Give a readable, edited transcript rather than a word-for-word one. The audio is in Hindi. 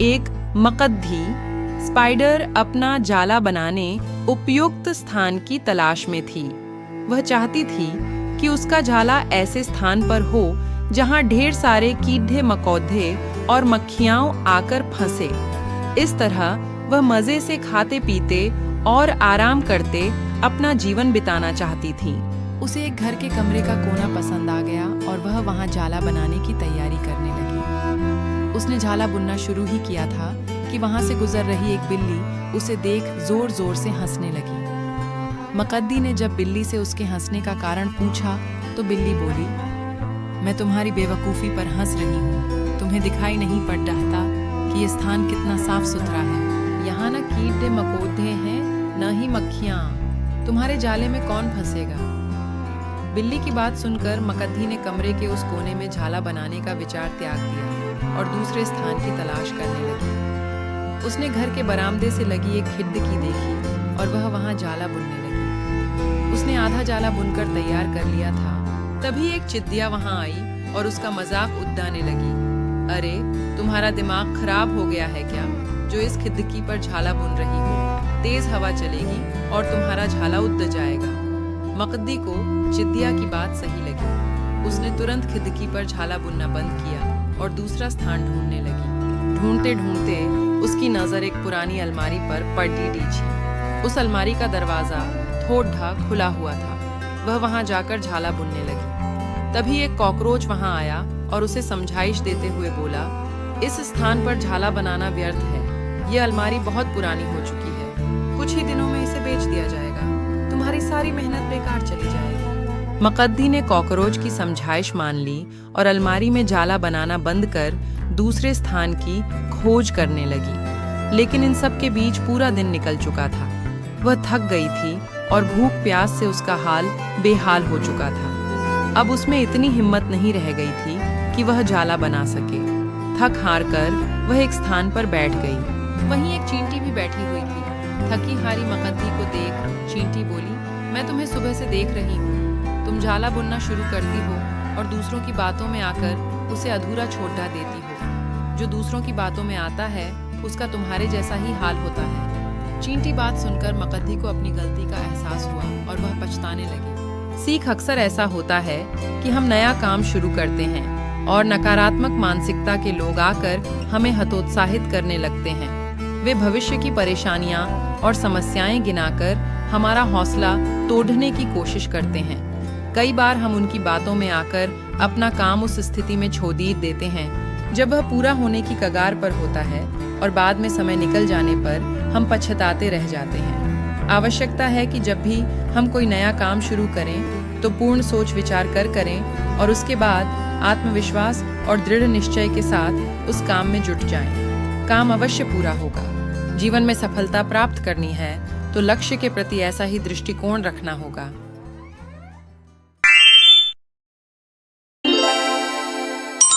एक मकद्दी स्पाइडर अपना जाला बनाने उपयुक्त स्थान की तलाश में थी। वह चाहती थी कि उसका जाला ऐसे स्थान पर हो जहां ढेर सारे कीड़े मकोड़े और मक्खियाँ आकर फंसे। इस तरह वह मजे से खाते पीते और आराम करते अपना जीवन बिताना चाहती थी। उसे एक घर के कमरे का कोना पसंद आ गया और वह वहां जाला बनाने की तैयारी करने लगी। उसने जाला बुनना शुरू ही किया था कि वहां से गुजर रही एक बिल्ली उसे देख जोर जोर से हंसने लगी। मकद्दी ने जब बिल्ली से उसके हंसने का कारण पूछा तो बिल्ली बोली, मैं तुम्हारी बेवकूफ़ी पर हंस रही हूँ। तुम्हें दिखाई नहीं पड़ रहा कि ये स्थान कितना साफ सुथरा है। यहाँ न कीड़े मकोड़े हैं न ही मक्खियाँ। तुम्हारे जाले में कौन फंसेगा? बिल्ली की बात सुनकर मकद्दी ने कमरे के उस कोने में जाला बनाने का विचार त्याग दिया और दूसरे स्थान की तलाश करने लगी। उसने घर के बरामदे से लगी एक खिड़की देखी और वह वहां जाला बुनने लगी। उसने आधा जाला बुनकर तैयार कर लिया था, तभी एक चिड़िया वहां आई और उसका मजाक उड़ाने लगी। अरे, तुम्हारा दिमाग खराब हो गया है क्या, जो इस खिड़की पर झाला बुन रही हो? तेज हवा चलेगी और तुम्हारा झाला उड़ जाएगा। मकद्दी को चिड़िया की बात सही लगी। उसने तुरंत खिड़की पर झाला बुनना बंद किया और दूसरा स्थान ढूंढने लगी। ढूंढते ढूंढते उसकी नजर एक पुरानी अलमारी पर पड़ी थी। उस अलमारी का दरवाजा थोड़ा खुला हुआ था। वह वहां जाकर झाला बुनने लगी। तभी एक कॉकरोच वहां आया और उसे समझाइश देते हुए बोला, इस स्थान पर झाला बनाना व्यर्थ है। यह अलमारी बहुत पुरानी हो चुकी है। कुछ ही दिनों में इसे बेच दिया जाएगा। तुम्हारी सारी मेहनत बेकार चली जाएगी। मकद्दी ने कॉकरोच की समझाइश मान ली और अलमारी में जाला बनाना बंद कर दूसरे स्थान की खोज करने लगी। लेकिन इन सब के बीच पूरा दिन निकल चुका था। वह थक गई थी और भूख प्यास से उसका हाल बेहाल हो चुका था। अब उसमें इतनी हिम्मत नहीं रह गई थी कि वह जाला बना सके। थक हार कर वह एक स्थान पर बैठ गई। वहीं एक चींटी भी बैठी हुई थी। थकी हारी मकद्दी को देख चींटी बोली, मैं तुम्हें सुबह से देख रही हूँ। तुम जाला बुनना शुरू करती हो और दूसरों की बातों में आकर उसे अधूरा छोड़ देती हो। जो दूसरों की बातों में आता है उसका तुम्हारे जैसा ही हाल होता है। चींटी बात सुनकर मकद्दी को अपनी गलती का एहसास हुआ और वह पछताने लगी। सीख अक्सर ऐसा होता है कि हम नया काम शुरू करते हैं और नकारात्मक मानसिकता के लोग आकर हमें हतोत्साहित करने लगते हैं। वे भविष्य की परेशानियां और समस्याएं गिनाकर हमारा हौसला तोड़ने की कोशिश करते हैं। कई बार हम उनकी बातों में आकर अपना काम उस स्थिति में छोड़ देते हैं जब वह पूरा होने की कगार पर होता है और बाद में समय निकल जाने पर हम पछताते रह जाते हैं। आवश्यकता है कि जब भी हम कोई नया काम शुरू करें तो पूर्ण सोच विचार कर करें और उसके बाद आत्मविश्वास और दृढ़ निश्चय के साथ उस काम में जुट जाएं। काम अवश्य पूरा होगा। जीवन में सफलता प्राप्त करनी है तो लक्ष्य के प्रति ऐसा ही दृष्टिकोण रखना होगा।